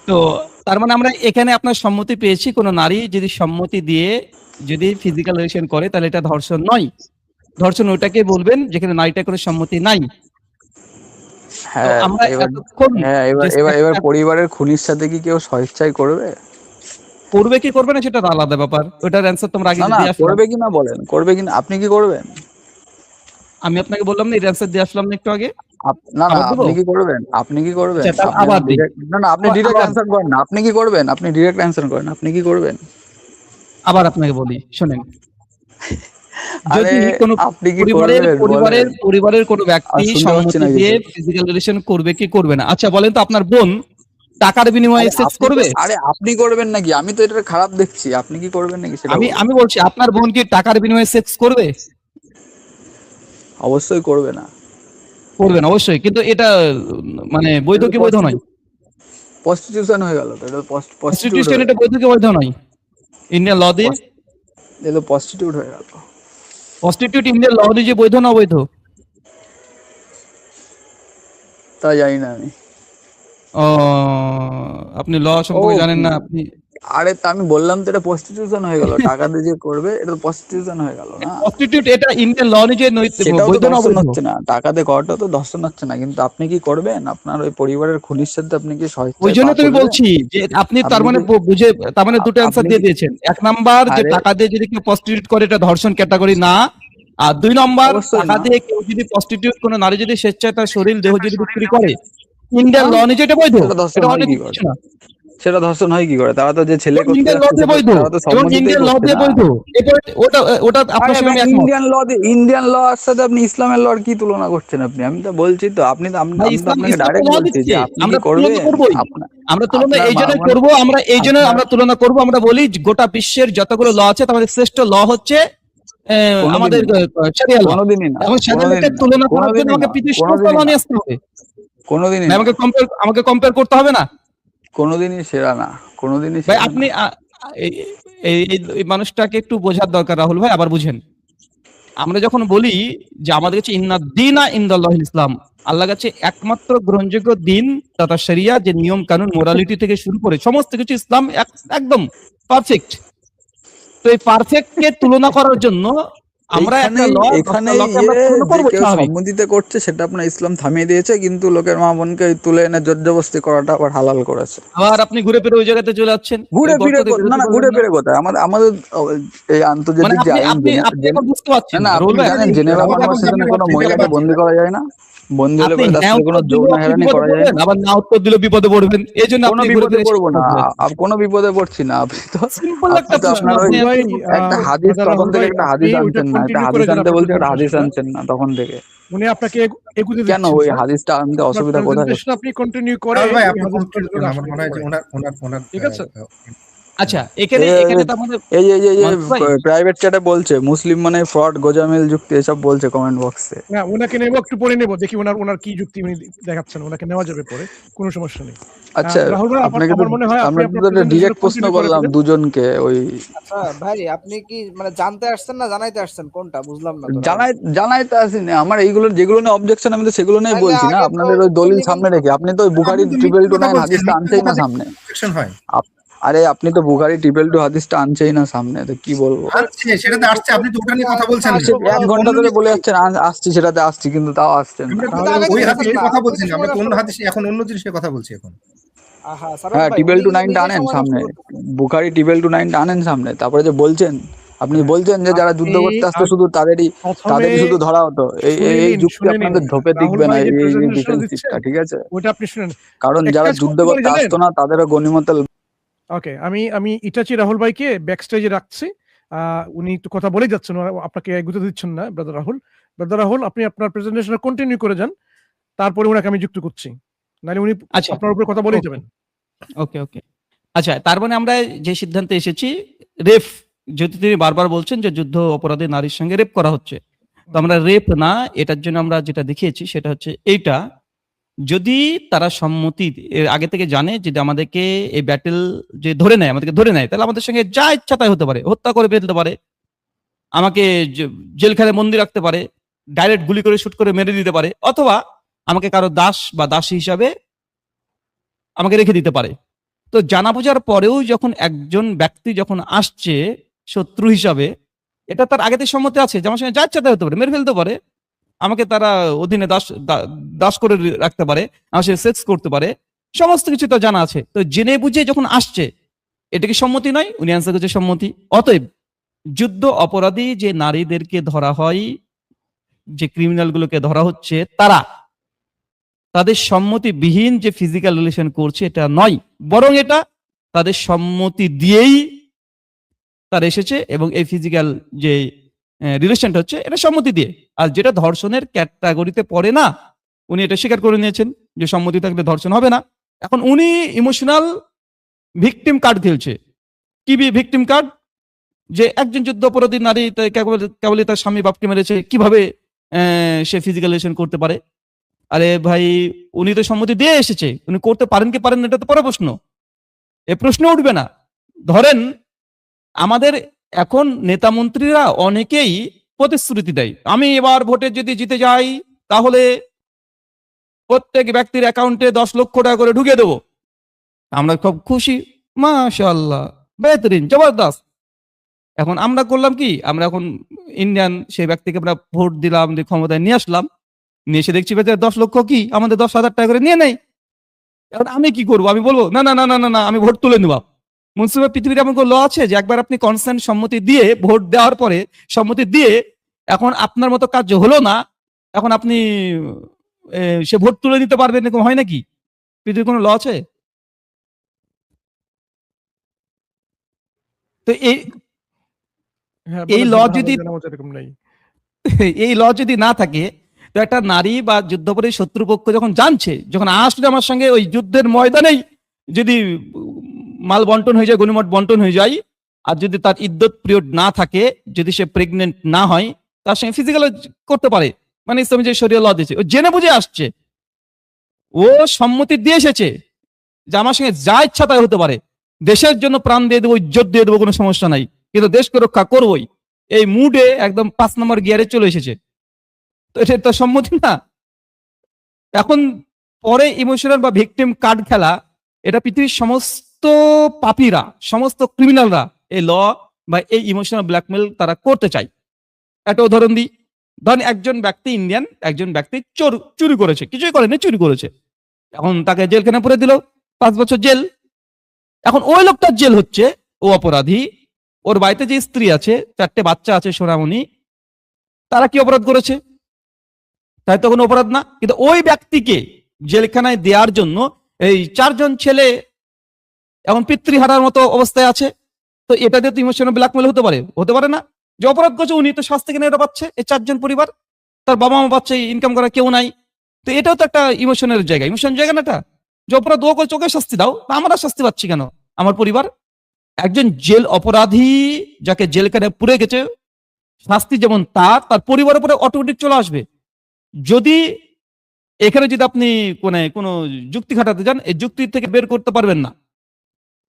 তো তার মানে আমরা এখানে আপনার সম্মতি পেয়েছি, কোন নারী যদি সম্মতি দিয়ে যদি ফিজিক্যাল রিলেশন করে তাহলে এটা ধর্ষণ নয়। ধর্ষণ ওটাকে বলবেন যেখানে নারীটার কোনো সম্মতি নাই। তো হ্যাঁ আমরা এবার, এতক্ষণ হ্যাঁ যে এবার পরিবারের খুনির সাথে কি কেউ স্বেচ্ছায় করবে? করবে কি করবে না সেটা আলাদা ব্যাপার, ওটার অ্যান্সার তোমরা আগে না না, দিয়ে আসলাম। করবে কিনা বলেন, করবে কিনা, আপনি কি করবেন? আমি আপনাকে বললাম না, এর অ্যান্সার দিয়ে আসলাম না একটু আগে। না না, আবার দেবো? আপনি কি করবেন? আপনি কি করবেন? আচ্ছা তাহলে আপনি আবার আমার দিই। ডিরেক্ট, না না, আপনি ডিরেক্ট আবার অ্যান্সার করেন না। আপনি কি করবেন? আপনি ডিরেক্ট অ্যান্সার করেন, আপনি কি করবেন? আবার আপনাকে বলি শোনেন, আরে যদি কোনো আপনি কি পরিবারের করবেন বলেন? পরিবারের পরিবারের কোনো আর ব্যক্তি শুনতে পাচ্ছি সম্মতি না দিয়ে কিছু। ফিজিক্যাল রিলেশন করবে কি করবে না, আচ্ছা বলেন তো আপনার বোন টাকার বিনিময়ে সেক্স করবে? আরে আপনি করবেন নাকি? আমি তো এটা খারাপ দেখছি, আপনি কি করবেন নাকি সেটা আমি বলুন। আমি বলছি আপনার বোন কি টাকার বিনিময়ে সেক্স করবে? অবশ্যই করবে না। করবে না অবশ্যই, কিন্তু এটা মানে বৈধ এটা তো কি বৈধ নয়? প্রস্টিটিউশন হয়ে গেল তো, এটা প্রস্টিটিউট কনস্টিটিউশন হয়ে এটা গেল। বৈধ কি বৈধ নয় ইন্ডিয়ান ল দিয়ে? এটা প্রস্টিটিউট হয়ে গেল। কনস্টিটিউট ইন্ডিয়ান ল দিয়ে বৈধ না অবৈধ? তা জানি না আমি। ও, আপনি ল ও সম্পর্কে জানেন না আপনি? আরে তা আমি বললাম তো, এটা প্রস্টিটিউশন হয়ে গেল। টাকা দিয়ে যে করবে এটা তো প্রস্টিটিউশন হয়ে গেল না? প্রস্টিটিউট এটা ইন্ডিয়ান ল অনুযায়ী সেটাও তো বৈধ না ধর্ষণ অবৈধ? হচ্ছে না, টাকা দিয়ে করাটাও তো ধর্ষণ হচ্ছে না, কিন্তু আপনি কি করবেন? আপনার ওই পরিবারের খুনির সাথে আপনি কি ওই স্বেচ্ছায় জন্য পা তুমি তুলবেন? বলছি যে আপনি তার আপনি মানে কি বুঝে, তার মানে দুটো অ্যান্সার আপনি দিয়ে কি দিয়েছেন। এক নাম্বার যে আরে টাকা দিয়ে যদি কেউ প্রস্টিটিউট করে এটা ধর্ষণ ক্যাটাগরি না, আর দুই নম্বর অবশ্যই টাকা না। দিয়ে কেউ যদি প্রস্টিটিউট, কোনো নারী যদি স্বেচ্ছায় তার শরীর দেহ যদি বিক্রি করে, ইন্ডিয়ান ল হ্যাঁ, অনুযায়ী এটা বৈধ। সেটা ধর্ষণ এটা হয় অনেক কি করে? কিছু না, সেটা ধর্ষণ হয় কি করে? তারা তো যে ছেলে করতে ইন্ডিয়ান ল যাচ্ছে দিয়ে সেটা বৈধ, তারা তো এবং সম্মতিতেই ইন্ডিয়ান ল করছে দিয়ে না। বৈধ। এরপর ওটা ওটা আরে আপনার সঙ্গে ভাই, আমি একমত। ইন্ডিয়ান ল এর সাথে আপনি ইসলামের ল কি তুলনা করছেন? আপনি, আমি তো বলছি তো, আপনি তো ভাই আমি তো ইসলাম আপনাকে ইসলাম তো ডাইরেক্ট ল বলছি যে দিচ্ছে, আপনি কি আমরা তুলনা করবেন? করবোই। আপনার আমরা তুলনা আপনার এই জন্য মানে করবো, আমরা এই জন্য আপনার আমরা তুলনা করবো। আমরা বলি যে গোটা বিশ্বের যতগুলো ল আছে তার মধ্যে শ্রেষ্ঠ ল হচ্ছে আমাদের কোনোদিনই না, শরিয়া ল। কোনোদিনই না, এবং শরিয়া লকে কোনোদিনই না, তুলনা করার জন্য কোনোদিনই আমাকে না, পৃথিবীর সমস্ত ল কোনোদিনই না, নিয়ে আসতে হবে। কোনোদিনই ভাই না, আমাকে কম্পেয়ার করতে হবে না। কোনোদিনই সেরা না, কোনোদিনই ভাই সেরা না। আপনি এই এই মানুষটাকে একটু বোঝার দরকার রাহুল ভাই, আবার বুঝেন। আমরা যখন বলি যে আমাদের কাছে ইন্নাদ্দীনা ইনদাল্লাহিল ইসলাম, আল্লাহর কাছে একমাত্র গ্রহণযোগ্য দিন তথা শরিয়া, যে নিয়ম কানুন মোরালিটি থেকে শুরু করে সমস্ত কিছু ইসলাম একদম পারফেক্ট। তো এই পারফেক্ট কে তুলনা করার জন্য আমরা একটা এইখানেই ল, দশটা এখানেই লকে আমরা তুলনা যে করবো কেউ স্বাভাবিক। সম্মতিতে করছে সেটা আপনার ইসলাম থামিয়ে দিয়েছে, কিন্তু লোকের মা বোনকে তুলে এনে জোরজবস্তি করাটা আবার হালাল করেছে। আবার আপনি ঘুরে ফিরে ওই জায়গাতে চলে যাচ্ছেন, ওই ঘুরে গর্ত ফিরে থেকে না বেরোতে না, পারবেন ঘুরে না। ফিরে কোথায়? আমাদের এই মানে আন্তর্জাতিক যে আপনি আইন আপনি আপনি এখন বুঝতে না পারছেন না, আপনি রোল ভাই, জানেন আপনি জেনেভা আমাকে এখন কনভেনশনে কোনো বুঝতে মহিলাকে পারছেন। বন্দি করা যায় না? বন্দি হলে আপনি পরে তার হ্যাঁ সাথে কোনো উত্তর দিলেও যৌন আপনি হেরানি বিপদে করা যায় পড়বেন, না? আবার না উত্তর দিলেও বিপদে পড়বেন, এই জন্য কোনো আপনি ঘুরে বিপদে ফিরে পড়বো না, চলে যাচ্ছেন। কোনো বিপদে পড়ছি না। সিম্পল আপনি একটা তো প্রশ্ন, আপনার ওই আপনি রাহুল ভাই, একটা হাদিস, ব্রাদার তখন রাহুল থেকে ভাই, একটা আপনি হাদিস ওইটা আনছেন না, একটা কন্টিনিউ করে হাদিস যান আনতে আপনার বলছে, একটা হাদিস কনভারসেশনটা। আনছেন না তখন থেকে। উনি আপনাকে এগুতে কেন দিচ্ছেন ওই স্যার। হাদিসটা আনতে আপনার অসুবিধা কোথায় প্রেজেন্টেশন হচ্ছে? আপনি কন্টিনিউ করে রাহুল ভাই ওই আপনি হাদিসটা কমপ্লিট করুন, আমার আসলে মনে হয় যে পড়েন। ওনার ঠিক আছে? আচ্ছা এখানে এই এখানে তো আমাদের এই মানসুর ভাই, প্রাইভেট চ্যাটে বলছে মুসলিম মানে ফ্রড, গোজামিল যুক্তি এসব বলছে কমেন্ট বক্সে। না, ওনাকে নেবো, একটু পরে নেবো, দেখি ওনার ওনার কি যুক্তি উনি দেখাচ্ছেন। ওনাকে নেওয়া যাবে পরে, কোনো সমস্যা নেই। আচ্ছা, রাহুল ভাই, আপনাকে তো আমার মনে হয় আপনি আমরা আপনার তো প্রেজেন্টেশনটা ডিরেক্ট প্রশ্ন কন্টিনিউ করে করলাম ফেলেন। দুজনকে। ওই আচ্ছা ভাই, আপনি কি মানে জানতে আসছেন না জানাইতে আসছেন, কোনটা বুঝলাম না তো রাহুল জানাই ভাই। জানাই তো আসিনি আমার, এইগুলো যেগুলো নিয়ে অবজেকশন আমি তো সেগুলো নিয়ে তাইলে বলছি না। আগে তো আপনাদের ওই দলিল দলিল সামনে রেখে আপনি তো ওই বুখারি আপনি তো মিথ্যে কথা 229 বলছেন, হাদিসটা মিথ্যে আনছেই কথা না দিয়ে সামনে। objection হয়। আরে আপনি তো বুখারি 222 হাদিসটা আনছেই না সামনে, তো কি বলবো? আসছে, সেটাতে আসছে, আপনি তো ওটা নিয়ে কথা বলছেন না। সে এক ঘন্টা অন্য ধরে বলে বিষয়ে যাচ্ছেন আসছি, সেটাতে আসছি, কিন্তু তাও আসছেন না। আমরা তো তাহলে ওই হচ্ছে আগাইতে হাদিসের না, কথা আপনি বলছি তো না, আমরা সময় তো নষ্ট অন্য হাদিস, করতেছেন। এখন অন্য জিনিসের কথা বলছি এখন। আহা সারোজ হ্যাঁ, ভাই, টিবেল উনি টু কিন্তু নাইনটা নিজে আনেন সময় নষ্ট সামনে, করতেছেন। বুখারি টিবেল টু নাইনটা আনেন সামনে, তারপরে যে বলছেন, আপনি বলছেন যে যারা যুদ্ধ আপনি করতে আসতো শুধু তাদেরই প্রথমে শুধু ধরা হতো। এই শুনে এই এই নিন, যুক্তি শুনে নিন। আপনাদের ধোপে রাহুল টিকবে না, ভাই যে এই প্রেজেন্টেশন দিচ্ছেন ডিফেন্সিভটা, ঠিক আছে? ওইটা আপনি শুনেন। কারণ এক যারা কাজ যুদ্ধ করতে পারি করতে জানেন? আসতো না তাদেরও গনিমতের। ওকে, আমি ইটাচি রাহুল ভাইকে ব্যাক স্টেজে রাখছি। উনি একটু কথা বলেই যাচ্ছেন, ওরা আপনাকে এগুতে দিচ্ছেন না। ব্রাদার রাহুল, আপনি আপনার প্রেজেন্টেশন কন্টিনিউ করে যান, তারপরে ওনাকে আমি যুক্ত করছি, নাহলে উনি আচ্ছা আপনার উপরে কথা বলেই যাবেন। ওকে ওকে। আচ্ছা তার মানে আমরা যে সিদ্ধান্তে এসেছি, রেপ, যেহেতু তিনি বারবার বলছেন যে যুদ্ধ অপরাধী নারীর সঙ্গে রেপ করা হচ্ছে, তো আমরা রেপ না, এটার জন্য আমরা যেটা দেখিয়েছি সেটা হচ্ছে এইটা, যদি তারা সম্মতি এর আগে থেকে জানে যদি আমাদেরকে এই ব্যাটেল যে ধরে নেয়, আমাদেরকে ধরে নেয়, তাহলে আমাদের সঙ্গে যা ইচ্ছা তাই হতে পারে, হত্যা করে ফেলতে পারে, আমাকে জেলখানায় বন্দি রাখতে পারে, ডাইরেক্ট গুলি করে শুট করে মেরে দিতে পারে, অথবা আমাকে কারো দাস বা দাসী হিসাবে আমাকে রেখে দিতে পারে। তো জানা বোঝার পরেও যখন একজন ব্যক্তি যখন আসছে শত্রু হিসাবে, এটা তার আগে থেকে সম্মতি আছে যে আমার সঙ্গে যা ইচ্ছা তাই হতে পারে, মেরে ফেলতে পারে, আমাকে তারা অধীনে দাস করে রাখতে পারে, আমার সাথে সেক্স করতে পারে, সমস্ত কিছু তো জানা আছে। তো জেনে বুঝে যখন আসছে, এটা কি সম্মতি নয়? উনি অ্যান্সার করছে সম্মতি। অতএব যুদ্ধ অপরাধী যে নারীদেরকে ধরা হয়, যে ক্রিমিনাল গুলোকে ধরা হচ্ছে, তাদের সম্মতিবিহীন যে ফিজিক্যাল রিলেশন করছে এটা নয়, বরং এটা তাদের সম্মতি দিয়েই তার এসেছে, এবং এই ফিজিক্যাল যে রিলেশনটা হচ্ছে এটা সম্মতি দিয়ে। আর যেটা ধর্ষণের ক্যাটাগরিতে পড়ে না, উনি এটা স্বীকার করে নিয়েছেন যে সম্মতি থাকলে ধর্ষণ হবে না। এখন উনি ইমোশনাল ভিকটিম কার্ড খেলছে। কি ভিকটিম কার্ড? যে একজন যুদ্ধ অপরাধী নারী কেবলই তার স্বামী বাপকে মেরেছে, কিভাবে সে ফিজিক্যাল রিলেশন করতে পারে? আরে ভাই, উনি তো সম্মতি দিয়ে এসেছে, উনি করতে পারেন কি পারেন না এটা তো পরে প্রশ্ন, এ প্রশ্ন উঠবে না। ধরেন আমাদের এখন নেতা মন্ত্রীরা অনেকেই প্রতিশ্রুতি দেয়, আমি এবার ভোটে যদি জিতে যাই তাহলে প্রত্যেক ব্যক্তির অ্যাকাউন্টে 10 লক্ষ টাকা করে ঢুকিয়ে দেবো। আমরা খুব খুশি, মাশাআল্লাহ, বেহতরিন, জবরদস্ত। এখন আমরা করলাম কি, আমরা এখন ইন্ডিয়ান সেই ব্যক্তিকে আমরা ভোট দিলাম, দিয়ে ক্ষমতায় নিয়ে আসলাম, নিয়ে এসে দেখছি 10 লক্ষ কি আমাদের 10,000 টাকা করে নিয়ে নেই। এখন আমি কি করবো? আমি বলবো না না না না না না, আমি ভোট তুলে নেব। মুন্সিফা পৃথিবীর এমন কোনো ল আছে যে একবার আপনি কনসেন্ট সম্মতি দিয়ে, ভোট দেওয়ার পরে সম্মতি দিয়ে, এখন আপনার মতো কাজ হলো না, এখন আপনি সে ভোট তুলে নিতে পারবেন, এরকম হয় নাকি? পৃথিবীর কোনো ল আছে? তো হ্যাঁ, এই ল যদি এরকম নাই। এই ল যদি না থাকে, তো একটা নারী বা যুদ্ধপরী শত্রুপক্ষ যখন জানছে, যখন আসলে আমার সঙ্গে ওই যুদ্ধের ময়দানেই যদি মাল বন্টন হয়ে যায়, গনিমত বন্টন হয়ে যায়, আর যদি তার ইদ্যত পিরিয়ড না থাকে, যদি সে প্রেগনেন্ট না হয়, তার সঙ্গে ফিজিক্যাল করতে পারে, মানে ইসলামী যে শরীয়ত ল দিয়েছে, ও জেনে বুঝে আসছে, ও সম্মতি দিয়ে এসেছে যে আমার সঙ্গে যা ইচ্ছা তাই হতে পারে, দেশের জন্য প্রাণ দিয়ে দেবো, ইজ্জত দিয়ে দেবো, কোনো সমস্যা নাই, কিন্তু দেশকে রক্ষা করবোই, এই মুডে একদম 5 নম্বর গিয়ারে চলে এসেছে। তো এটা তো সম্মতি না। এখন পরে ইমোশনাল বা ভিকটিম কার্ড খেলা, এটা পৃথিবীর সমস্ত পাপীরা, সমস্ত ক্রিমিনালরা এই ল বা এই ইমোশনাল ব্ল্যাকমেল তারা করতে চায়। একটা উদাহরণ দিই। ধরেন একজন ব্যক্তি, ইন্ডিয়ান একজন ব্যক্তি চুরি করেছে, কিছুই করেনি, চুরি করেছে, এখন তাকে জেলখানে পুরে দিল, 5 বছর জেল। এখন ওই লোকটার জেল হচ্ছে, ও অপরাধী, ওর বাড়িতে যে স্ত্রী আছে, 4টে বাচ্চা আছে সোনামণি, তারা কি অপরাধ করেছে? তাই তো কোনো অপরাধ না। কিন্তু ওই ব্যক্তিকে জেলখানায় দেওয়ার জন্য এই 4 জন ছেলে এখন পিতৃহারার মতো অবস্থায় আছে। তো এটা দিয়ে তো ইমোশনাল ব্ল্যাকমেল হতে পারে? হতে পারে না। যে অপরাধ করছে উনি তো শাস্তি কেন এটা পাচ্ছে, এই 4 জন পরিবার, তার বাবা মা পাচ্ছে, ইনকাম করা কেউ নাই। তো এটাও তো একটা ইমোশনের জায়গা, ইমোশন জায়গা না এটা? যে অপরাধ ও করছে, ওকে শাস্তি দাও, আমরা শাস্তি পাচ্ছি কেন, আমার পরিবার? একজন জেল অপরাধী যাকে জেলখানে পুরে গেছে, শাস্তি যেমন তার পরিবারের উপরে অটোমেটিক চলে আসবে। যদি এখানে যদি আপনি কোনো যুক্তি খাটাতে যান, এই যুক্তি থেকে বের করতে পারবেন না,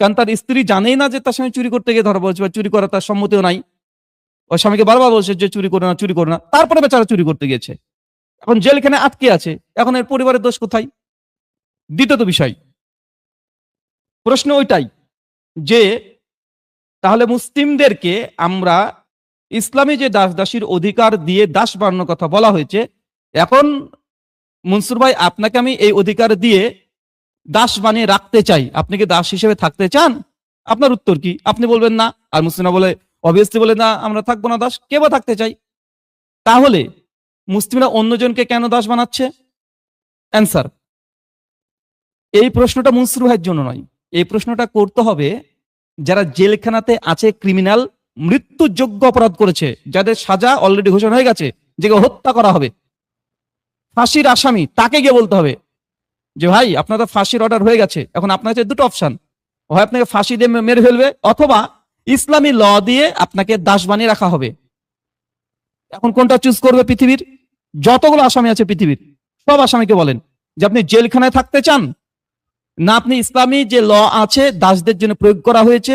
কারণ তার স্ত্রী জানেই না যে তার সঙ্গে চুরি করতে গিয়ে ধরা পড়েছে, বা চুরি করা তার সম্মতিও নাই। ওর স্বামীকে বারবার বলছে যে চুরি করে না, চুরি করে না, তারপরে বেচারা চুরি করতে গিয়েছে, এখন জেলখানে আটকে আছে, এখন এর পরিবারের দোষ কোথায়? দ্বিতীয়ত বিষয়, প্রশ্ন ওইটাই যে তাহলে মুসলিমদেরকে আমরা ইসলামী যে দাস দাসীর অধিকার দিয়ে দাস বানানোর কথা বলা হয়েছে, এখন মনসুর ভাই আপনাকে আমি এই অধিকার দিয়ে দাস বানিয়ে রাখতে চাই, আপনি কি দাস হিসেবে থাকতে চান? আপনার উত্তর কি? আপনি বলবেন না, আর মুসলিমরা বলে অবভিয়াসলি বলে না, আমরা থাকবো না দাস, কে বা থাকতে চাই? তাহলে মুসলিমরা অন্যজনকে কেন দাস বানাচ্ছে? অ্যান্সার, এই প্রশ্নটা মনসুর ভাইয়ের জন্য নয়, এই প্রশ্নটা করতে হবে যারা জেলখানাতে আছে, ক্রিমিনাল, মৃত্যুযোগ্য অপরাধ করেছে, যাদের সাজা অলরেডি ঘোষণা হয়ে গেছে, যে হত্যা করা হবে, ফাঁসির আসামি, তাকে গিয়ে বলতে হবে যে ভাই আপনার তো ফাঁসির অর্ডার হয়ে গেছে, এখন আপনার কাছে দুটো অপশন, হয় আপনাকে ফাঁসি দিয়ে মেরে ফেলবে, অথবা ইসলামী ল দিয়ে আপনাকে দাস বানিয়ে রাখা হবে। এখন কোনটা চুজ করবে? পৃথিবীর যতগুলো আসামি আছে, পৃথিবীর সব আসামিকে বলেন যে আপনি জেলখানায় থাকতে চান, না আপনি ইসলামী যে ল আছে দাসদের জন্য প্রয়োগ করা হয়েছে,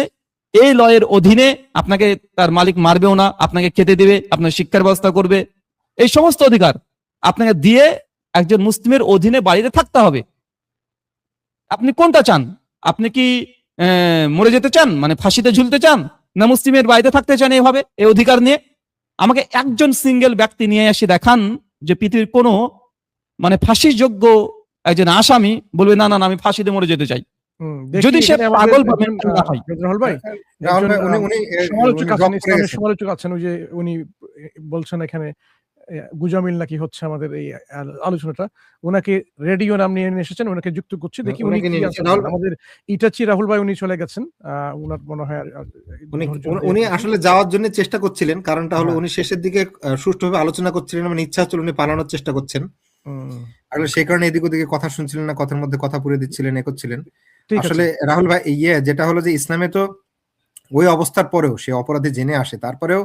এই ল এর অধীনে আপনাকে তার মালিক মারবেও না, আপনাকে খেতে দেবে, আপনার শিক্ষার ব্যবস্থা করবে, এই সমস্ত অধিকার আপনাকে দিয়ে একজন মুসলিমের অধীনে বাড়িতে থাকতে হবে। আপনি কোনটা চান? আপনি কি মরে যেতে চান, মানে ফাঁসিতে ঝুলতে চান, না মুসলিমের বাড়িতে থাকতে চান এইভাবে এই অধিকার নিয়ে? আমাকে একজন সিঙ্গেল ব্যক্তি নিয়ে এসে দেখান যে পৃথিবীর কোনো মানে ফাঁসির যোগ্য একজন আসামি বলবে না না না আমি ফাঁসিতে মরে যেতে চাই, দেখি যদি সে এখানে আমাদের পাগল বা একজন, mental না হয়। রাহুল ভাই রাহুল ভাই একজন, উনি সমালোচক আছেন, drop করে ইসলামের গেছেন। সমালোচক আছেন, ওই যে উনি বলছেন এখানে গুজামিল নাকি হচ্ছে আমাদের এই আলোচনাটা, ওনাকে রেডিও নাম নিয়ে এসেছেন, ওনাকে যুক্ত করছি, দেখি উনি ওনাকে কি নিয়ে answer রাহুল- দেন। আমাদের ইটাচি রাহুল ভাই উনি চলে গেছেন, ওনার মনে হয় উনি আসলে যাওয়ার জন্য চেষ্টা করছিলেন, কারণটা হলো হ্যাঁ। উনি শেষের দিকে সুষ্ঠুভাবে আলোচনা করছিলেন, মানে ইচ্ছা হচ্ছিল উনি পালানোর চেষ্টা করছেন, আসলে সেই কারণে এদিক ওদিকে কথা শুনছিলেন না, কথার মধ্যে কথা পুরে দিচ্ছিলেন, এ করছিলেন। ঠিক আছে, আসলে রাহুল ভাই যেটা হলো যে ইসলামে তো ওই অবস্থার পরেও সে অপরাধী জেনে আসে, তারপরেও